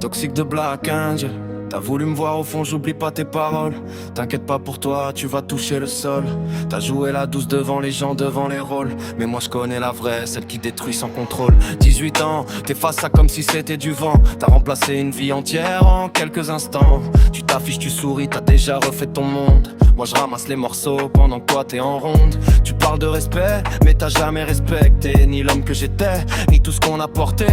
Toxique de Black Angel. T'as voulu me voir au fond, j'oublie pas tes paroles. T'inquiète pas pour toi, tu vas toucher le sol. T'as joué la douce devant les gens, devant les rôles. Mais moi je connais la vraie, celle qui détruit sans contrôle. 18 ans, t'effaces ça comme si c'était du vent. T'as remplacé une vie entière en quelques instants. Tu t'affiches, tu souris, t'as déjà refait ton monde. Moi je ramasse les morceaux pendant que toi t'es en ronde. Tu parles de respect, mais t'as jamais respecté ni l'homme que j'étais, ni tout ce qu'on a porté.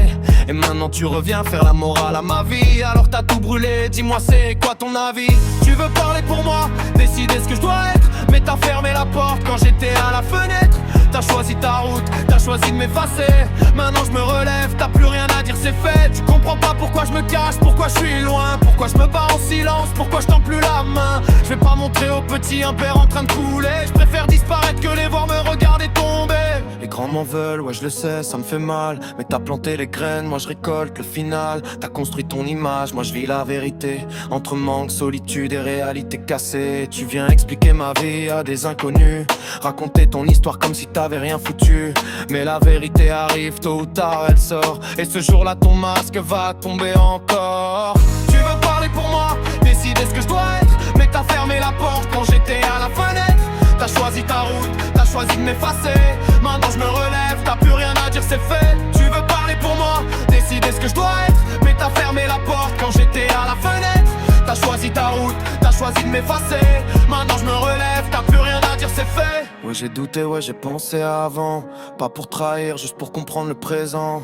Et maintenant tu reviens faire la morale à ma vie. Alors t'as tout brûlé, dis-moi c'est quoi ton avis? Tu veux parler pour moi, décider ce que je dois être, mais t'as fermé la porte quand j'étais à la fenêtre. T'as choisi ta route, t'as choisi de m'effacer. Maintenant je me relève, t'as plus rien à dire, c'est fait. Tu comprends pas pourquoi je me cache, pourquoi je suis loin, pourquoi je me bats en silence, pourquoi je tends plus la main. Je vais pas montrer au petit un père en train de couler. Je préfère disparaître que les voir me regarder tomber. Les grands m'en veulent, ouais je le sais, ça me fait mal. Mais t'as planté les graines, moi je récolte le final. T'as construit ton image, moi je vis la vérité. Entre manque, solitude et réalité cassée. Tu viens expliquer ma vie à des inconnus, raconter ton histoire comme si t'avais rien foutu. Mais la vérité arrive, tôt ou tard elle sort. Et ce jour-là ton masque va tomber encore. Tu veux parler pour moi, décider ce que je dois être, mais t'as fermé la porte quand j'étais à la fenêtre. T'as choisi ta route, t'as choisi de m'effacer. Maintenant je me relève, t'as plus rien à dire, c'est fait. Tu veux parler pour moi, décider ce que je dois être, mais t'as fermé la porte quand j'étais à la fenêtre. T'as choisi ta route, t'as choisi de m'effacer. Maintenant je me relève, t'as plus rien à dire, c'est fait. Ouais j'ai douté, ouais j'ai pensé avant. Pas pour trahir, juste pour comprendre le présent.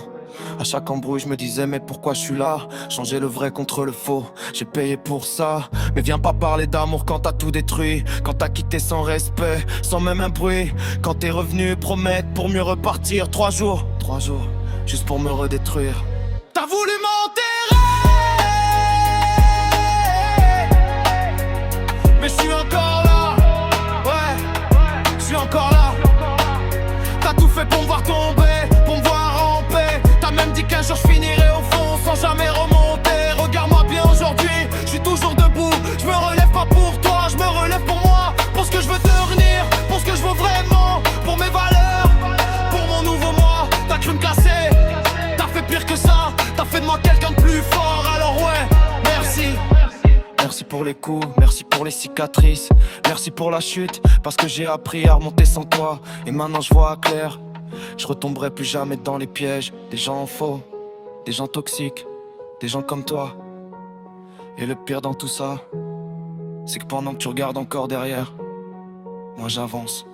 À chaque embrouille je me disais mais pourquoi je suis là? Changer le vrai contre le faux, j'ai payé pour ça. Mais viens pas parler d'amour quand t'as tout détruit, quand t'as quitté sans respect, sans même un bruit. Quand t'es revenu promettre pour mieux repartir. 3 jours, juste pour me redétruire. T'as voulu m'enterrer, mais je suis encore là. Ouais, je suis encore là. T'as tout fait pour me voir tomber, pour me voir ramper. T'as même dit qu'un jour je finirai au fond sans jamais remonter. Regarde-moi bien aujourd'hui, je suis toujours debout. Je me relève pas pour toi, je me relève pour moi, pour ce que je veux devenir, pour ce que je veux vraiment, pour mes valeurs, pour mon nouveau moi. T'as cru me casser, t'as fait pire que ça, t'as fait de moi quelqu'un de plus fort. Alors ouais, merci. Merci pour les coups, merci pour les cicatrices, merci pour la chute, parce que j'ai appris à remonter sans toi. Et maintenant je vois clair, je retomberai plus jamais dans les pièges des gens faux, des gens toxiques, des gens comme toi. Et le pire dans tout ça, c'est que pendant que tu regardes encore derrière, moi j'avance.